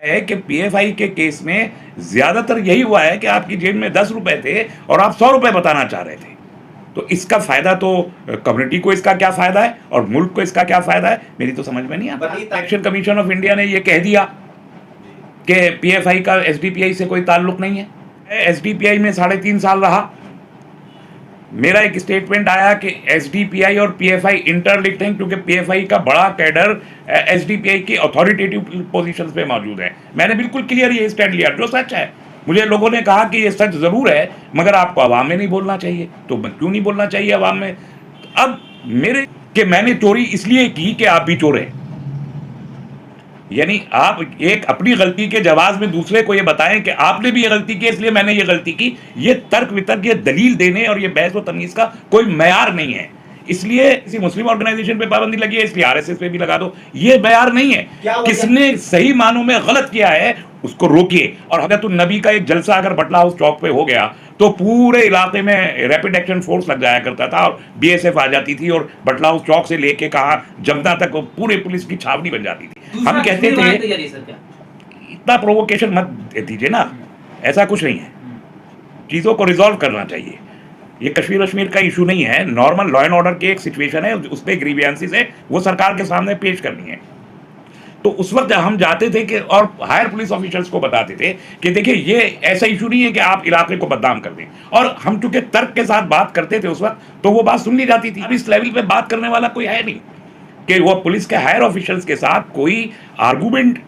है कि पीएफआई के केस में ज्यादातर यही हुआ है कि आपकी जेब में 10 रुपए थे और आप 100 रुपए बताना चाह रहे थे। तो इसका फायदा तो कम्युनिटी को इसका क्या फायदा है और मुल्क को इसका क्या फायदा है, मेरी तो समझ में नहीं आता। इलेक्शन कमीशन ऑफ इंडिया ने यह कह दिया कि पीएफआई का एसडीपीआई से कोई ताल्लुक नहीं है। एसडीपीआई में 3.5 साल रहा। मेरा एक स्टेटमेंट आया कि एसडीपीआई और पीएफआई इंटरलिंक्ड हैं क्योंकि पीएफआई का बड़ा कैडर एसडीपीआई की अथॉरिटेटिव पोजीशंस पे मौजूद है। मैंने बिल्कुल क्लियर ये स्टैंड लिया जो सच है। मुझे लोगों ने कहा कि ये सच जरूर है मगर आपको आवाम में नहीं बोलना चाहिए। तो क्यों नहीं बोलना चाहिए आवाम में? अब मेरे कि मैंने चोरी इसलिए की कि आप भी चोर हैं, यानी आप एक अपनी गलती के जवाब में दूसरे को ये बताएं कि आपने भी ये गलती की इसलिए मैंने ये गलती की। ये तर्क वितर्क, ये दलील देने और ये बहस व तमीज का कोई मयार नहीं है। इसलिए किसी मुस्लिम ऑर्गेनाइजेशन पे पाबंदी लगी है इसलिए आरएसएस पे भी लगा दो, ये मयार नहीं है। किसने सही मानों में गलत किया है उसको रोकिए। और हजरतुल नबी का एक जलसा अगर बटला हाउस चौक पे हो गया तो पूरे इलाके में रैपिड एक्शन फोर्स लग जाया करता था और बीएसएफ आ जाती थी और बटला हाउस चौक से लेके कहा जमना तक पूरे पुलिस की छावनी बन जाती थी। हम कहते थे इतना प्रोवोकेशन मत दीजिए ना, ऐसा कुछ नहीं है, चीज़ों को रिजॉल्व करना चाहिए। ये कश्मीर वश्मीर का इशू नहीं है, नॉर्मल लॉ एंड ऑर्डर की एक सिचुएशन है, उस पर ग्रीवियंसेस है, वो सरकार के सामने पेश करनी है। तो उस वक्त हम जाते थे कि और हायर पुलिस ऑफिसर्स को बताते थे कि देखिए ये ऐसा इशू नहीं है कि आप इलाके को बदनाम कर दें। और हम चूंकि तर्क के साथ बात करते थे उस वक्त तो वो बात सुन ली जाती थी। अब इस लेवल पे बात करने वाला कोई है नहीं कि वो पुलिस के हायर ऑफिसर्स के साथ कोई आर्गूमेंट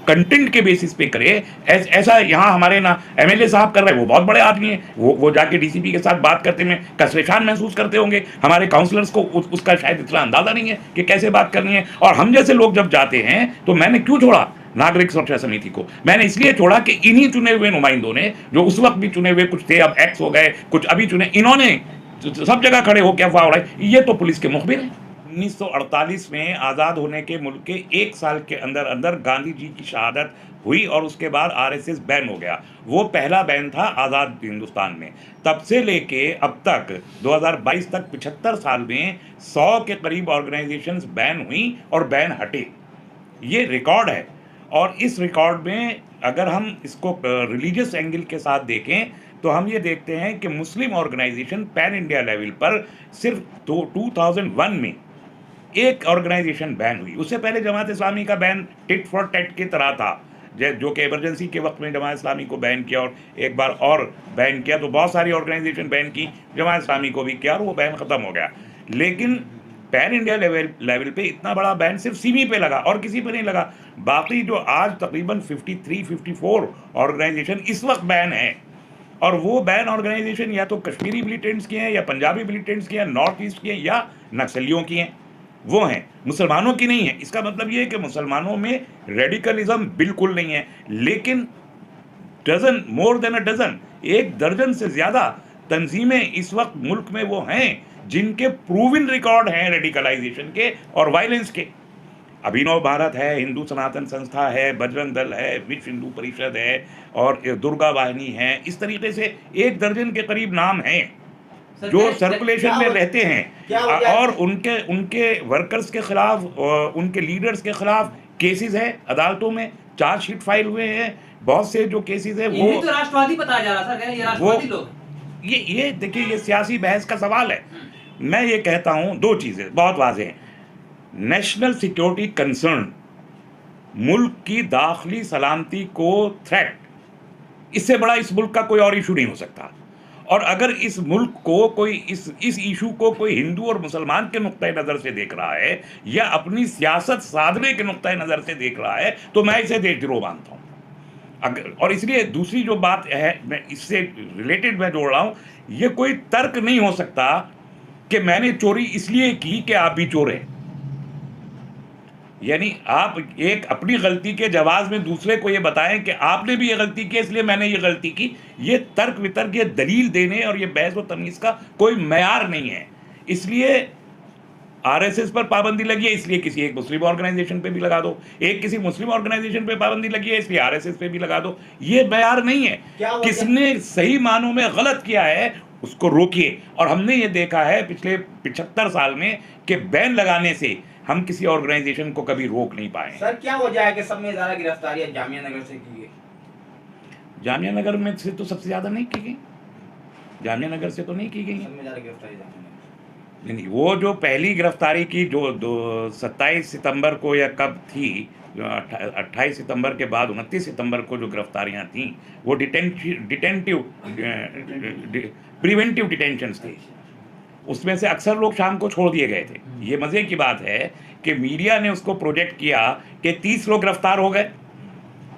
कंटेंट के बेसिस पे करे। ऐसा यहाँ हमारे ना एमएलए साहब कर रहे हैं, वो बहुत बड़े आदमी हैं, वो जाके डीसीपी के साथ बात करते में कसरेशान महसूस करते होंगे। हमारे काउंसलर्स को उसका शायद इतना अंदाजा नहीं है कि कैसे बात करनी है। और हम जैसे लोग जब जाते हैं तो मैंने क्यों छोड़ा नागरिक सुरक्षा समिति को? मैंने इसलिए छोड़ा कि इन्हीं चुने हुए नुमाइंदों ने, जो उस वक्त भी चुने हुए कुछ थे, अब एक्स हो गए, कुछ अभी चुने, इन्होंने सब जगह खड़े होकर अफवाह उड़ाई। ये तो पुलिस के मुखबिर हैं। 1948 में आज़ाद होने के मुल्क के 1 साल के अंदर अंदर गांधी जी की शहादत हुई और उसके बाद आरएसएस बैन हो गया। वो पहला बैन था आज़ाद हिंदुस्तान में। तब से लेके अब तक 2022 तक 75 साल में 100 के करीब ऑर्गेनाइजेशंस बैन हुई और बैन हटे। ये रिकॉर्ड है। और इस रिकॉर्ड में अगर हम इसको रिलीजियस एंगल के साथ देखें तो हम ये देखते हैं कि मुस्लिम ऑर्गेनाइजेशन पैन इंडिया लेवल पर सिर्फ 2001 में एक ऑर्गेनाइजेशन बैन हुई। उससे पहले जमात इस्लामी का बैन टिट फॉर टैट की तरह था, जो कि इमरजेंसी के वक्त में जमात इस्लामी को बैन किया और एक बार और बैन किया तो बहुत सारी ऑर्गेनाइजेशन बैन की, जमात इस्लामी को भी किया और वो बैन ख़त्म हो गया। लेकिन पैन इंडिया लेवल पे इतना बड़ा बैन सिर्फ सीमी पे लगा और किसी पे नहीं लगा। बाकी जो आज तकरीबन 53-54 ऑर्गेनाइजेशन इस वक्त बैन है और वो बैन ऑर्गेनाइजेशन या तो कश्मीरी मिलिटेंट्स की हैं या पंजाबी मिलिटेंट्स की हैं, नॉर्थ ईस्ट की हैं या नक्सलियों की हैं, वो हैं, मुसलमानों की नहीं है। इसका मतलब ये है कि मुसलमानों में रेडिकलिज्म बिल्कुल नहीं है। लेकिन dozen, more than a dozen, 1 दर्जन से ज़्यादा तंजीमें इस वक्त मुल्क में वो हैं जिनके प्रूवन रिकॉर्ड हैं रेडिकलाइजेशन के और वायलेंस के। अभिनव भारत है, हिंदू सनातन संस्था है, बजरंग दल है, विश्व हिंदू परिषद है और दुर्गा वाहिनी है। इस तरीके से 1 दर्जन के करीब नाम हैं जो सर्कुलेशन में रहते हैं और उनके वर्कर्स के खिलाफ, उनके लीडर्स के खिलाफ केसेस है अदालतों में, चार्जशीट फाइल हुए हैं। बहुत से जो केसेस है वो तो राष्ट्रवादी बताया जा रहा था, ये राष्ट्रवादी लोग। ये देखिए, ये सियासी बहस का सवाल है। मैं ये कहता हूं 2 चीजें बहुत वाज़ेह हैं। नेशनल सिक्योरिटी कंसर्न, मुल्क की दाखिली सलामती को थ्रेट, इससे बड़ा इस मुल्क का कोई और इशू नहीं हो सकता। और अगर इस मुल्क को कोई इस इशू को कोई हिंदू और मुसलमान के नुक्ते नज़र से देख रहा है या अपनी सियासत साधने के नुक्ते नज़र से देख रहा है तो मैं इसे देशद्रोह मानता हूँ। अगर, और इसलिए दूसरी जो बात है मैं इससे रिलेटेड मैं जोड़ रहा हूँ, ये कोई तर्क नहीं हो सकता कि मैंने चोरी इसलिए की कि आप भी चोर हैं। यानी आप एक अपनी गलती के जवाब में दूसरे को ये बताएं कि आपने भी ये गलती की इसलिए मैंने ये गलती की। ये तर्क वितर्क, ये दलील देने और ये बहस व तमीज़ का कोई मयार नहीं है। इसलिए आरएसएस पर पाबंदी लगी है इसलिए किसी एक मुस्लिम ऑर्गेनाइजेशन पे भी लगा दो, एक किसी मुस्लिम ऑर्गेनाइजेशन पे पाबंदी लगी है इसलिए आरएसएस पे भी लगा दो। ये मयार नहीं है। किसने सही मानों में गलत किया है उसको रोकिए। और हमने ये देखा है पिछले 75 साल में कि बैन लगाने से हम किसी ऑर्गेनाइजेशन को कभी रोक नहीं पाए। सर क्या वजह है कि सब में ज्यादा गिरफ्तारियां जामिया नगर से की गई? जामिया नगर में से तो सबसे ज़्यादा नहीं की गई, जामिया नगर से तो नहीं की गई। सब में ज्यादा गिरफ्तारी जामिया नगर से। नहीं, वो जो पहली गिरफ्तारी की जो 27 सितंबर को या कब थी, 28 सितंबर के बाद 29 सितंबर को जो गिरफ्तारियां थी वो प्रिवेंटिव डिटेंशंस थी। उसमें से अक्सर लोग शाम को छोड़ दिए गए थे। ये मज़े की बात है कि मीडिया ने उसको प्रोजेक्ट किया कि 30 लोग गिरफ्तार हो गए।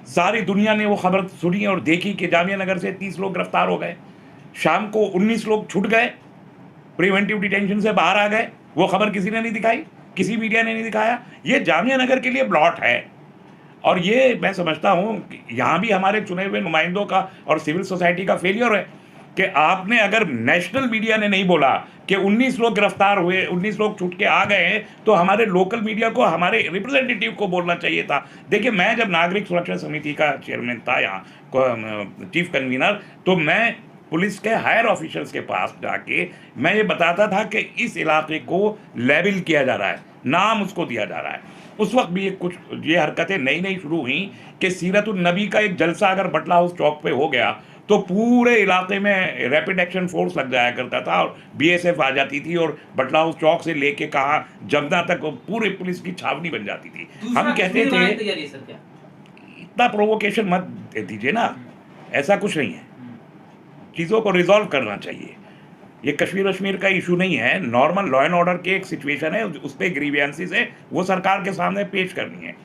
सारी दुनिया ने वो खबर सुनी और देखी कि जामिया नगर से 30 लोग गिरफ्तार हो गए। शाम को 19 लोग छूट गए, प्रिवेंटिव डिटेंशन से बाहर आ गए। वो खबर किसी ने नहीं दिखाई, किसी मीडिया ने नहीं दिखाया। ये जामिया नगर के लिए ब्लॉट है। और ये मैं समझता हूँ कि यहाँ भी हमारे चुने हुए नुमाइंदों का और सिविल सोसाइटी का फेलियर है कि आपने अगर नेशनल मीडिया ने नहीं बोला कि 19 लोग गिरफ्तार हुए, 19 लोग छूट के आ गए हैं, तो हमारे लोकल मीडिया को, हमारे रिप्रेजेंटेटिव को बोलना चाहिए था। देखिए, मैं जब नागरिक सुरक्षा समिति का चेयरमैन था, यहाँ चीफ कन्वीनर, तो मैं पुलिस के हायर ऑफिसर्स के पास जाके मैं ये बताता था कि इस इलाके को लेबल किया जा रहा है, नाम उसको दिया जा रहा है। उस वक्त भी कुछ ये हरकतें नई नई शुरू हुई कि सीरतुन नबी का एक जलसा अगर बटला हाउस चौक पे हो गया तो पूरे इलाके में रैपिड एक्शन फोर्स लग जाया करता था और बीएसएफ आ जाती थी और बटला हाउस चौक से लेके कहा जमना तक पूरे पुलिस की छावनी बन जाती थी। हम कहते थे इतना प्रोवोकेशन मत दीजिए ना, ऐसा कुछ नहीं है, चीज़ों को रिजॉल्व करना चाहिए। ये कश्मीर का इशू नहीं है, नॉर्मल लॉ एंड ऑर्डर की एक सिचुएशन है, उस पर ग्रीवियंसेस है, वो सरकार के सामने पेश करनी है।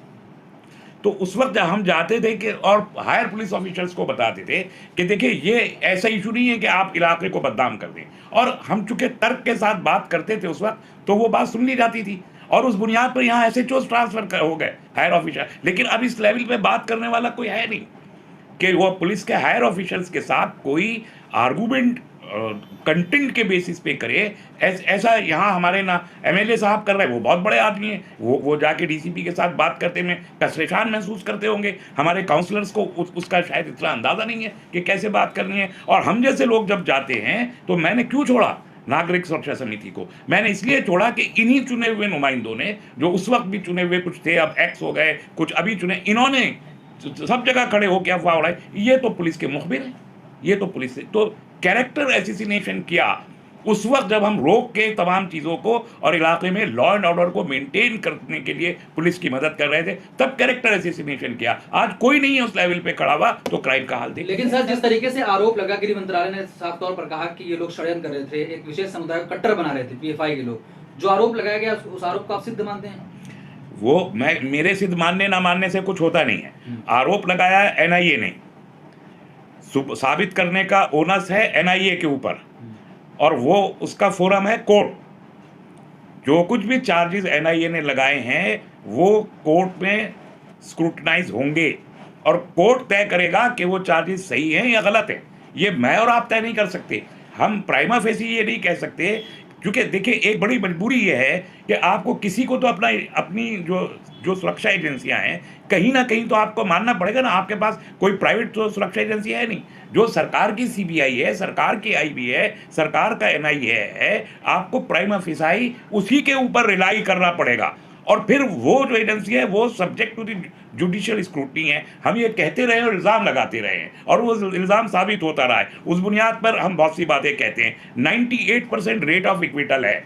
तो उस वक्त हम जाते थे कि और हायर पुलिस ऑफिसर्स को बताते थे कि देखिए ये ऐसा इशू नहीं है कि आप इलाके को बदनाम कर दें। और हम चूंकि तर्क के साथ बात करते थे उस वक्त, तो वो बात सुन ली जाती थी और उस बुनियाद पर यहाँ एसएचओ ट्रांसफर हो गए हायर ऑफिसर। लेकिन अब इस लेवल पे बात करने वाला कोई है नहीं कि वो पुलिस के हायर ऑफिसर्स के साथ कोई आर्गूमेंट कंटेंट के बेसिस पे करे। ऐसा यहाँ हमारे ना एमएलए साहब कर रहे हैं, वो बहुत बड़े आदमी हैं, वो जाके डीसीपी के साथ बात करते में परेशान महसूस करते होंगे। हमारे काउंसलर्स को उसका शायद इतना अंदाज़ा नहीं है कि कैसे बात करनी है। और हम जैसे लोग जब जाते हैं तो मैंने क्यों छोड़ा नागरिक सुरक्षा समिति को? मैंने इसलिए छोड़ा कि इन्हीं चुने हुए नुमाइंदों ने, जो उस वक्त भी चुने हुए कुछ थे, अब एक्स हो गए, कुछ अभी चुने, इन्होंने सब जगह खड़े होकर अफवाह उड़ाई। ये तो पुलिस के मुखबिर हैं, ये तो पुलिस से तो कैरेक्टर एसिसिनेशन किया उस वक्त जब हम रोक के तमाम चीज़ों को और इलाके में लॉ एंड ऑर्डर को मेंटेन करने के लिए पुलिस की मदद कर रहे थे, तब कैरेक्टर एसिसिनेशन किया। आज कोई नहीं है उस लेवल पे खड़ा हुआ तो क्राइम का हाल देखिए। लेकिन सर, जिस तरीके से आरोप लगा, गृह मंत्रालय ने साफ तौर पर कहा कि ये लोग षड्यंत्र कर रहे थे, एक विशेष समुदाय को कट्टर बना रहे थे, पीएफआई के लोग, जो आरोप लगाया गया उस आरोप को आप सिद्ध मानते हैं? वो मेरे सिद्ध मानने ना मानने से कुछ होता नहीं है। आरोप लगाया है एनआईए ने, साबित करने का ओनस है एनआईए के ऊपर, और वो उसका फोरम है कोर्ट। जो कुछ भी चार्जेस एनआईए ने लगाए हैं वो कोर्ट में स्क्रूटनाइज होंगे और कोर्ट तय करेगा कि वो चार्जेस सही हैं या गलत हैं। ये मैं और आप तय नहीं कर सकते। हम प्राइमा फेसी ये नहीं कह सकते, क्योंकि देखिए एक बड़ी मजबूरी ये है कि आपको किसी को तो अपनी जो सुरक्षा एजेंसियां हैं, कहीं ना कहीं तो आपको मानना पड़ेगा ना। आपके पास कोई प्राइवेट तो सुरक्षा एजेंसी है नहीं। जो सरकार की सीबीआई है, सरकार की आईबी है, सरकार का एनआईए है, आपको प्राइमा फेसाई उसी के ऊपर रिलाई करना पड़ेगा। और फिर वो जो एजेंसी है वो subject to the judicial scrutiny है। हम ये कहते रहे और इल्ज़ाम लगाते रहे हैं और वो इल्ज़ाम साबित होता रहा है। उस बुनियाद पर हम बहुत सी बातें कहते हैं। 98% रेट ऑफ इक्विटल है।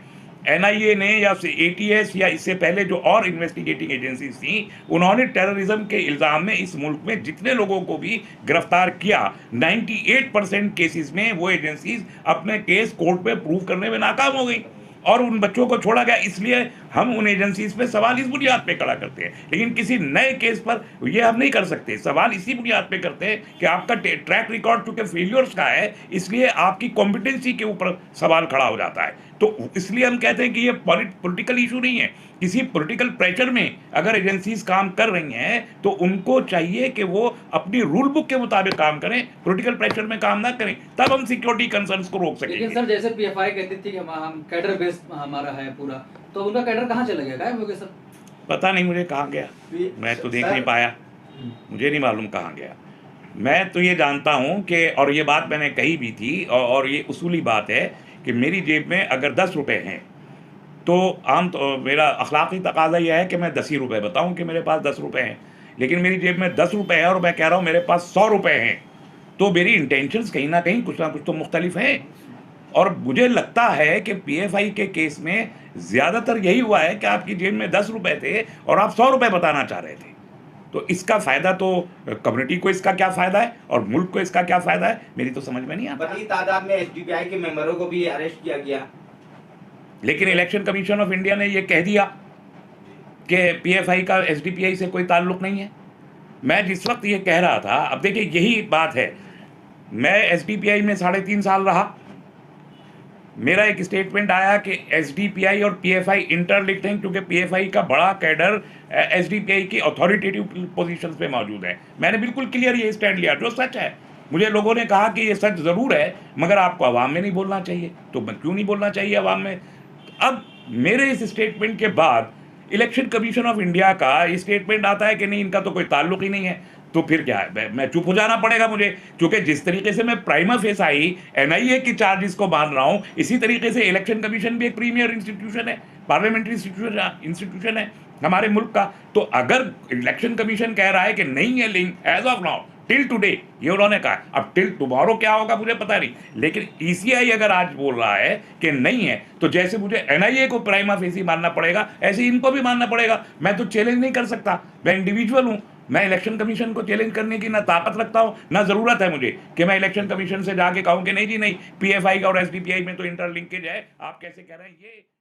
एनआईए ने या एटीएस या इससे पहले जो और इन्वेस्टिगेटिंग एजेंसीज थी, उन्होंने टेररिज्म के इल्ज़ाम में इस मुल्क में जितने लोगों को भी गिरफ्तार किया, 98% केसेस में वो एजेंसीज अपने केस कोर्ट पे प्रूव करने में नाकाम हो गई और उन बच्चों को छोड़ा गया। इसलिए हम उन एजेंसीज पे सवाल इस बुनियाद पे खड़ा करते हैं। लेकिन किसी नए केस पर ये हम नहीं कर सकते। सवाल इसी बुनियाद पे करते हैं कि आपका ट्रैक रिकॉर्ड चूंकि फेलियर्स का है, इसलिए आपकी कॉम्पिटेंसी के ऊपर सवाल खड़ा हो जाता है। तो इसलिए हम कहते हैं कि ये पॉलिटिकल इशू नहीं है। किसी पॉलिटिकल प्रेशर में अगर एजेंसीज काम कर रही हैं तो उनको चाहिए कि वो अपनी रूल बुक के मुताबिक काम करें, पॉलिटिकल प्रेशर में काम ना करें, तब हम सिक्योरिटी कंसर्न्स को रोक सकेंगे। लेकिन सर, जैसे पीएफआई कहती थी कि हम कैडर बेस हमारा है पूरा, तो उनका कैडर कहाँ चला गया? गायब हो गया सर। पता नहीं मुझे कहाँ गया, मैं तो देख नहीं पाया, मुझे नहीं मालूम कहाँ गया। मैं तो ये जानता हूँ कि, और ये बात मैंने कही भी थी, और ये उसूली बात है कि मेरी जेब में अगर 10 रुपए हैं तो मेरा अखलाकी तकाजा यह है कि मैं 10 ही रुपये बताऊं कि मेरे पास 10 रुपये हैं, लेकिन मेरी जेब में 10 रुपये है और मैं कह रहा हूं मेरे पास 100 रुपये हैं, तो मेरी इंटेंशंस कहीं ना कहीं कुछ ना कुछ तो मुख्तलिफ हैं। और मुझे लगता है कि पीएफआई के केस में ज़्यादातर यही हुआ है कि आपकी जेब में 10 रुपये थे और आप 100 रुपये बताना चाह रहे थे। तो इसका फ़ायदा तो कम्युनिटी को इसका क्या फ़ायदा है और मुल्क को इसका क्या फ़ायदा है, मेरी तो समझ में नहीं आता। बड़ी तादाद में एसडीपीआई के मेंबरों को भी अरेस्ट किया गया, लेकिन इलेक्शन कमीशन ऑफ इंडिया ने ये कह दिया कि पीएफआई का एसडीपीआई से कोई ताल्लुक नहीं है। मैं जिस वक्त ये कह रहा था, अब देखिए यही बात है, मैं एसडीपीआई में 3.5 साल रहा, मेरा एक स्टेटमेंट आया कि एसडीपीआई और पीएफआई इंटरलिंक्ड हैं क्योंकि पीएफआई का बड़ा कैडर एसडीपीआई की अथॉरिटेटिव पोजीशंस पे मौजूद है। मैंने बिल्कुल क्लियर ये स्टैंड लिया, जो सच है। मुझे लोगों ने कहा कि ये सच ज़रूर है मगर आपको आवाम में नहीं बोलना चाहिए, तो मैं क्यों नहीं बोलना चाहिए आवाम में। अब मेरे इस स्टेटमेंट के बाद इलेक्शन कमीशन ऑफ इंडिया का ये स्टेटमेंट आता है कि नहीं, इनका तो कोई ताल्लुक ही नहीं है, तो फिर क्या है, मैं चुप हो जाना पड़ेगा मुझे, क्योंकि जिस तरीके से मैं प्राइमा फेसाई एनआईए की चार्जेस को मान रहा हूँ, इसी तरीके से इलेक्शन कमीशन भी एक प्रीमियर इंस्टीट्यूशन है, पार्लियामेंट्री इंस्टीट्यूशन है हमारे मुल्क का। तो अगर इलेक्शन कमीशन कह रहा है कि नहीं है link as of now till today, ये उन्होंने कहा, अब टिल टुमारो क्या होगा मुझे पता नहीं, लेकिन ईसीआई अगर आज बोल रहा है कि नहीं है, तो जैसे मुझे एनआईए को प्राइमा फेसी मानना पड़ेगा ऐसे इनको भी मानना पड़ेगा। मैं तो चैलेंज नहीं कर सकता, मैं इंडिविजुअल हूँ, मैं इलेक्शन कमीशन को चैलेंज करने की ना ताकत रखता हूँ ना ज़रूरत है मुझे कि मैं इलेक्शन कमीशन से जाके कहूँ कि नहीं जी नहीं, पीएफआई का और एसडीपीआई में तो इंटरलिंकेज है, आप कैसे कह रहे हैं ये।